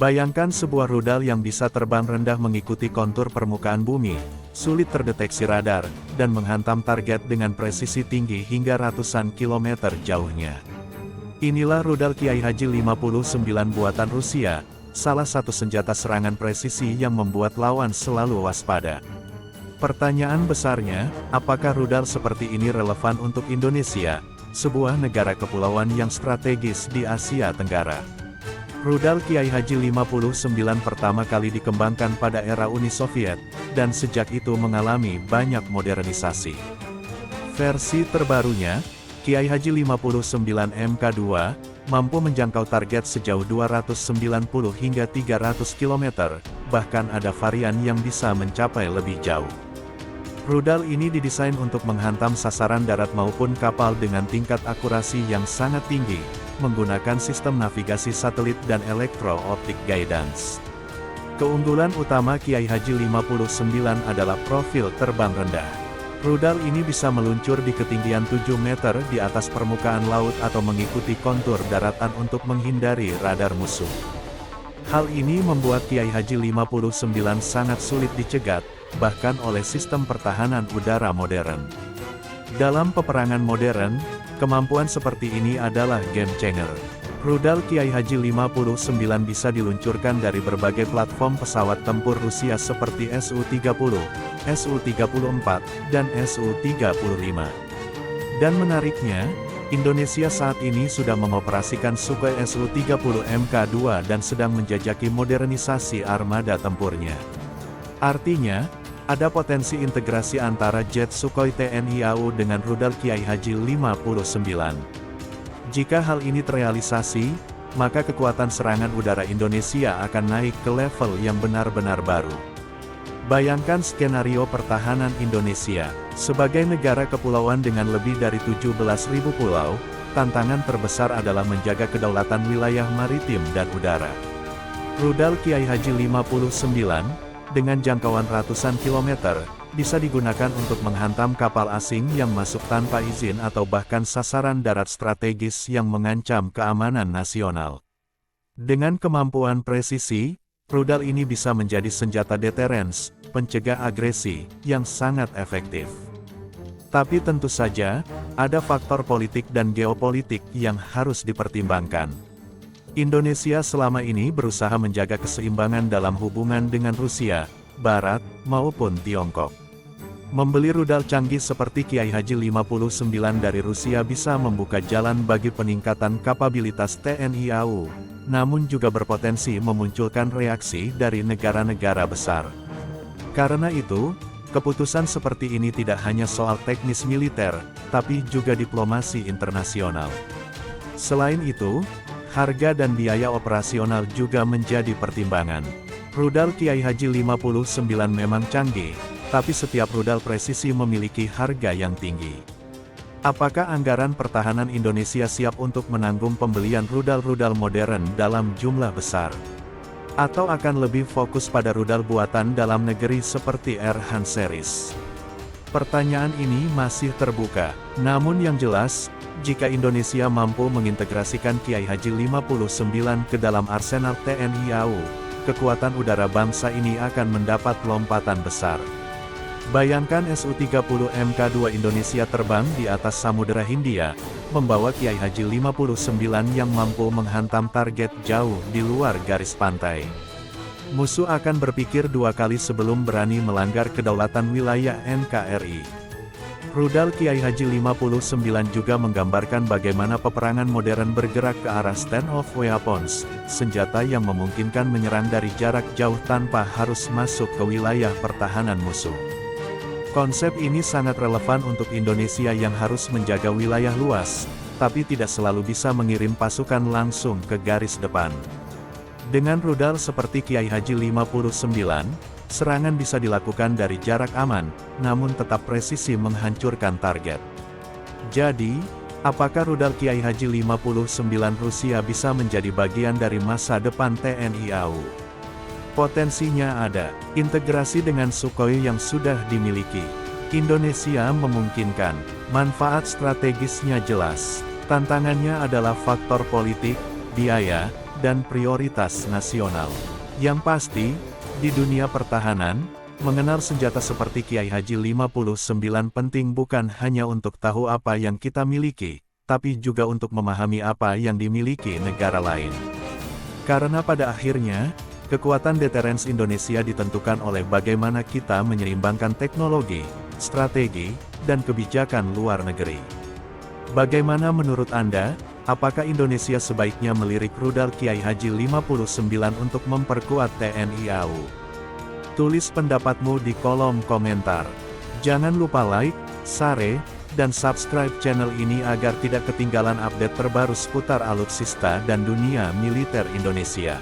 Bayangkan sebuah rudal yang bisa terbang rendah mengikuti kontur permukaan bumi, sulit terdeteksi radar, dan menghantam target dengan presisi tinggi hingga ratusan kilometer jauhnya. Inilah rudal Kiai Haji 59 buatan Rusia, salah satu senjata serangan presisi yang membuat lawan selalu waspada. Pertanyaan besarnya, apakah rudal seperti ini relevan untuk Indonesia, sebuah negara kepulauan yang strategis di Asia Tenggara? Rudal Kiai Haji 59 pertama kali dikembangkan pada era Uni Soviet, dan sejak itu mengalami banyak modernisasi. Versi terbarunya, Kiai Haji 59 Mk2, mampu menjangkau target sejauh 290 hingga 300 km, bahkan ada varian yang bisa mencapai lebih jauh. Rudal ini didesain untuk menghantam sasaran darat maupun kapal dengan tingkat akurasi yang sangat tinggi, menggunakan sistem navigasi satelit dan elektro-optik guidance. Keunggulan utama Kiai Haji 59 adalah profil terbang rendah. Rudal ini bisa meluncur di ketinggian 7 meter di atas permukaan laut atau mengikuti kontur daratan untuk menghindari radar musuh. Hal ini membuat Kiai Haji 59 sangat sulit dicegat, bahkan oleh sistem pertahanan udara modern. Dalam peperangan modern, kemampuan seperti ini adalah game changer. Rudal Kiai Haji 59 bisa diluncurkan dari berbagai platform pesawat tempur Rusia seperti Su-30, Su-34, dan Su-35. Dan menariknya, Indonesia saat ini sudah mengoperasikan Sukhoi Su-30 Mk2 dan sedang menjajaki modernisasi armada tempurnya. Artinya, ada potensi integrasi antara jet Sukhoi TNI AU dengan rudal Kiai Haji 59. Jika hal ini terrealisasi, maka kekuatan serangan udara Indonesia akan naik ke level yang benar-benar baru. Bayangkan skenario pertahanan Indonesia. Sebagai negara kepulauan dengan lebih dari 17.000 pulau, tantangan terbesar adalah menjaga kedaulatan wilayah maritim dan udara. Rudal Kiai Haji 59, dengan jangkauan ratusan kilometer, bisa digunakan untuk menghantam kapal asing yang masuk tanpa izin atau bahkan sasaran darat strategis yang mengancam keamanan nasional. Dengan kemampuan presisi, rudal ini bisa menjadi senjata deterrence, pencegah agresi, yang sangat efektif. Tapi tentu saja, ada faktor politik dan geopolitik yang harus dipertimbangkan. Indonesia selama ini berusaha menjaga keseimbangan dalam hubungan dengan Rusia, Barat, maupun Tiongkok. Membeli rudal canggih seperti Kiai Haji 59 dari Rusia bisa membuka jalan bagi peningkatan kapabilitas TNI AU, namun juga berpotensi memunculkan reaksi dari negara-negara besar. Karena itu, keputusan seperti ini tidak hanya soal teknis militer, tapi juga diplomasi internasional. Selain itu, harga dan biaya operasional juga menjadi pertimbangan. Rudal Kiai Haji 59 memang canggih, tapi setiap rudal presisi memiliki harga yang tinggi. Apakah anggaran pertahanan Indonesia siap untuk menanggung pembelian rudal-rudal modern dalam jumlah besar? Atau akan lebih fokus pada rudal buatan dalam negeri seperti Erhan series? Pertanyaan ini masih terbuka, namun yang jelas, jika Indonesia mampu mengintegrasikan Kiai Haji 59 ke dalam arsenal TNI AU, kekuatan udara bangsa ini akan mendapat lompatan besar. Bayangkan Su-30 Mk2 Indonesia terbang di atas Samudera Hindia, membawa Kiai Haji 59 yang mampu menghantam target jauh di luar garis pantai. Musuh akan berpikir dua kali sebelum berani melanggar kedaulatan wilayah NKRI. Rudal Kiai Haji 59 juga menggambarkan bagaimana peperangan modern bergerak ke arah stand-off weapons, senjata yang memungkinkan menyerang dari jarak jauh tanpa harus masuk ke wilayah pertahanan musuh. Konsep ini sangat relevan untuk Indonesia yang harus menjaga wilayah luas, tapi tidak selalu bisa mengirim pasukan langsung ke garis depan. Dengan rudal seperti Kiai Haji 59, serangan bisa dilakukan dari jarak aman, namun tetap presisi menghancurkan target. Jadi, apakah rudal Kiai Haji 59 Rusia bisa menjadi bagian dari masa depan TNI AU? Potensinya ada. Integrasi dengan Sukhoi yang sudah dimiliki Indonesia memungkinkan. Manfaat strategisnya jelas. Tantangannya adalah faktor politik, biaya, dan prioritas nasional. Yang pasti, di dunia pertahanan, mengenal senjata seperti Kiai Haji 59 penting bukan hanya untuk tahu apa yang kita miliki, tapi juga untuk memahami apa yang dimiliki negara lain. Karena pada akhirnya, kekuatan deterrence Indonesia ditentukan oleh bagaimana kita menyeimbangkan teknologi, strategi, dan kebijakan luar negeri. Bagaimana menurut Anda? Apakah Indonesia sebaiknya melirik rudal Kiai Haji 59 untuk memperkuat TNI AU? Tulis pendapatmu di kolom komentar. Jangan lupa like, share, dan subscribe channel ini agar tidak ketinggalan update terbaru seputar alutsista dan dunia militer Indonesia.